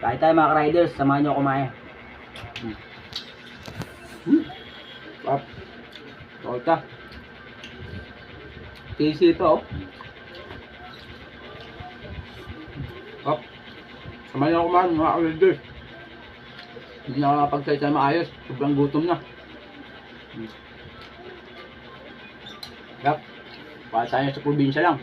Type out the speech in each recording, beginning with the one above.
Kahit tayo mga riders, samahan nyo kumain. Sarap. Torta. Tasty ito, oh. Sarap. Samahan nyo kumain mga riders. Hindi na nakapagsaysay maayos. Sobrang gutom na. Sarap. Para tayo sa probinsya lang.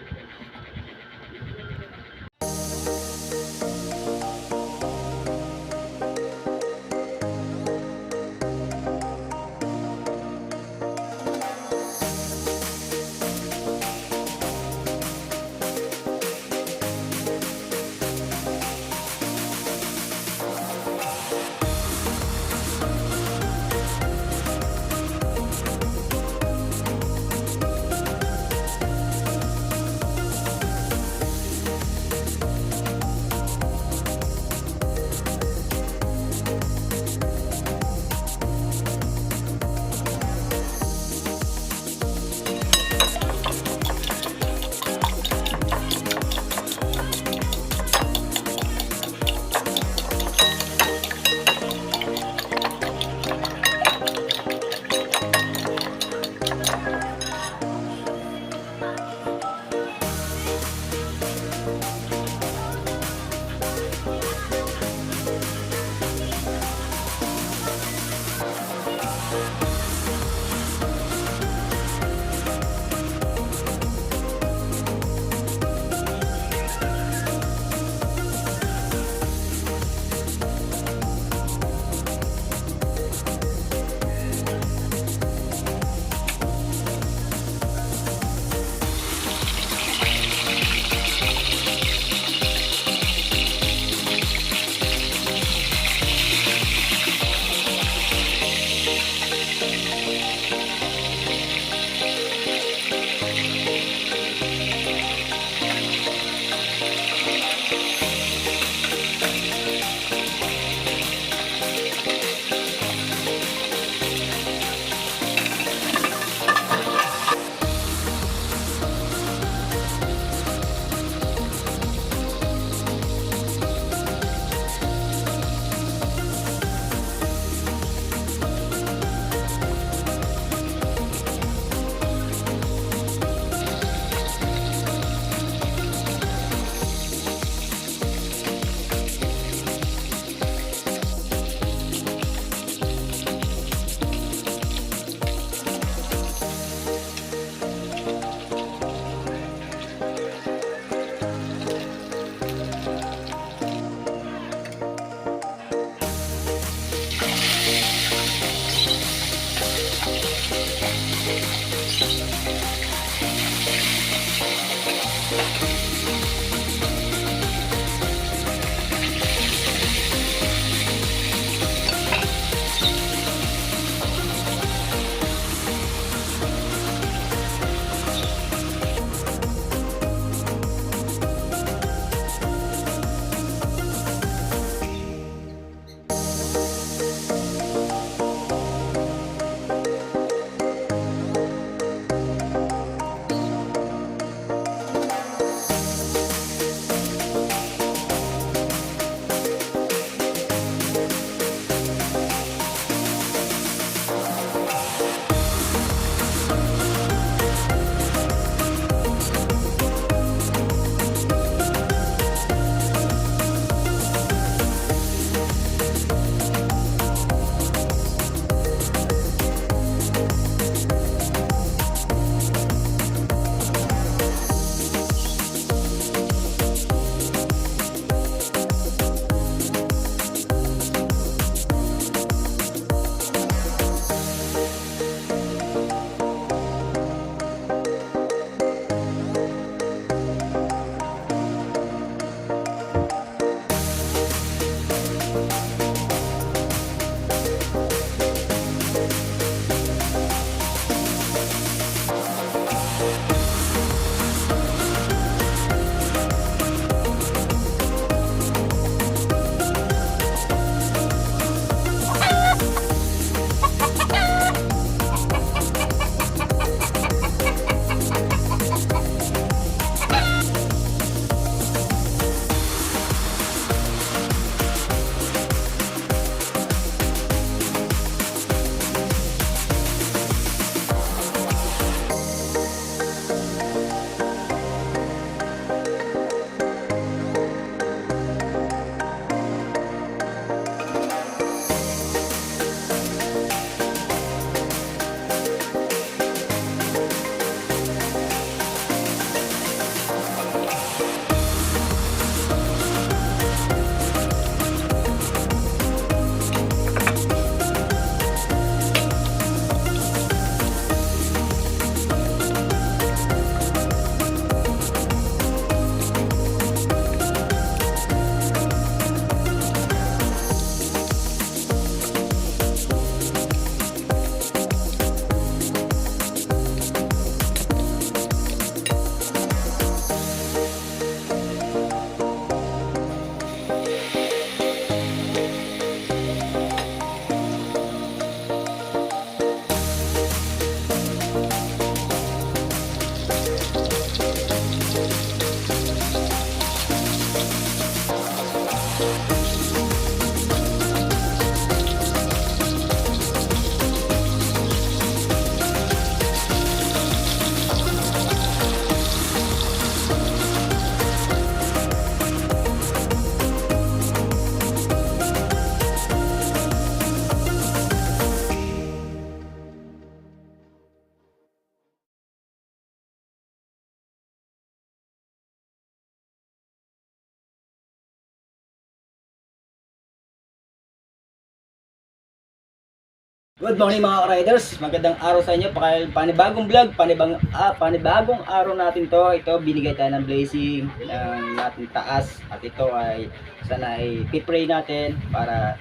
Good morning mga riders, magandang araw sa inyo. Panibagong vlog, panibagong araw natin to. Ito, binigay tayo ng blessing ng natin taas. At ito ay, sana ay pipray natin para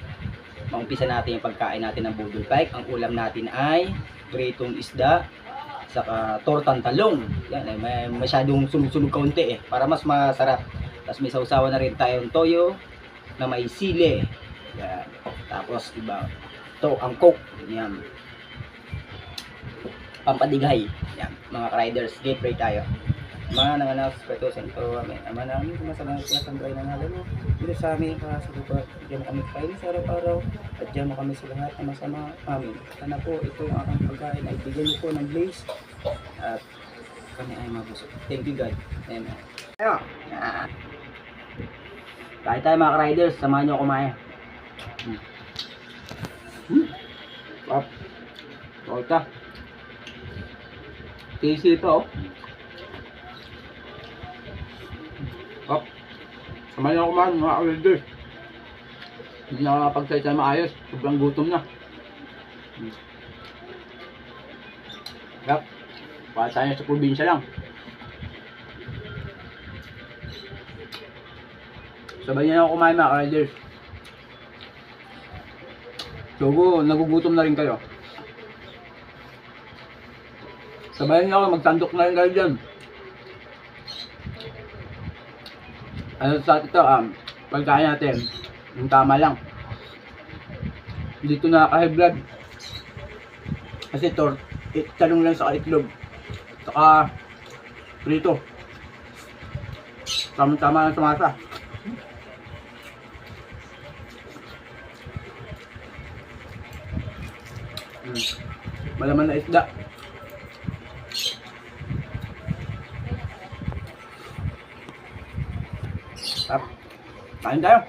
maumpisa natin yung pagkain natin ng budol pike. Ang ulam natin ay pritong isda, saka tortang talong. Yan, may masyadong sunog-sunog kaunti para mas masarap. Tapos may sausawan na rin tayong toyo na may sili. Yan. Tapos iba, ito ang coke. Yan. Pampadigay. Yan. Mga riders, get pray tayo. Mga nanganak sa Espiritu Santo. Amen. Ama namin, sumasalang sinasambray ng halan mo. Dito sa amin, kasalubat. Diyan mo kami kain sa araw-araw. At diyan mo kami sa lahat na masama. Amen. Sana po, ito ang aking pagkain ay bigyan niyo po ng blaze. At kami ay mabusog. Thank you God. Amen. Ayo. Yan. Kahit tayo mga riders, samahan niyo kumain. Up. Torta. Tasty ito, oh. Up. Samahan niyo ako kumain, mga ka-welders. Hindi na nakapagsaysay maayos. Sobrang gutom na. Yup. Para tayo sa probinsya lang. Sabay niyo ako kumain, mga ka-riders. So, nagugutom na rin kayo. Sabayan niyo ako, magtandok na rin kayo dyan. Ano sa ito, pagkain natin, yung tama lang. Dito nakaka-high blood. Kasi tanong lang sa itlog. Saka, prito. Tama-tama lang sa masa. Malaman na isda. Tap. Kain tayo.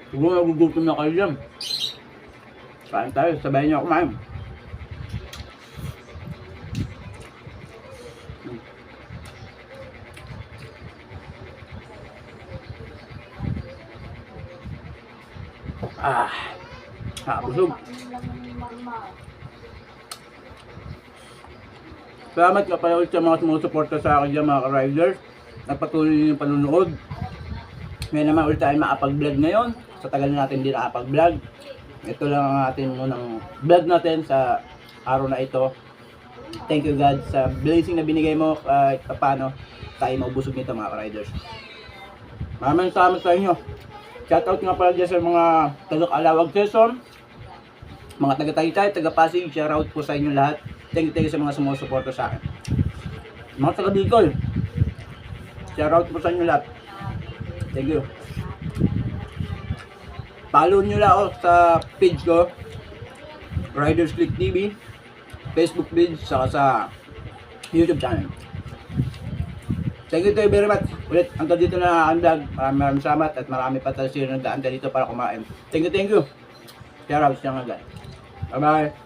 Siguro nagugutom na kayo dyan. Kain tayo. Sabayan niyo ako kumain. Busog. Salamat nga pala ulit sa mga sumusuporta sa akin dyan, mga ka-riders. Nagpatuloy niyo yung panunood. Ngayon naman ulit tayo makapag-vlog ngayon. Sa tagal na natin din nakapag-vlog. Ito lang ang ating unang vlog natin sa araw na ito. Thank you God sa blessing na binigay mo kahit paano tayo maubusog nito, mga ka-riders. Maraming salamat sa inyo. Shoutout nga pala dyan sa mga taga-Alawag Quezon, mga taga-Taytay, taga-Pasig. Shoutout po sa inyo lahat. Thank you sa mga sumusuporta sa akin. Mga taga-Bicol, shoutout po sa inyo lahat. Thank you. Follow nyo lang ako sa page ko, Riders Click TV, Facebook page, saka sa YouTube channel. Thank you very much. Ulit, hanggang dito na ang vlog. Maraming salamat at marami pa tayo sila nagdaan dito para kumain. Thank you. Shoutout siya nga guys. Bye bye.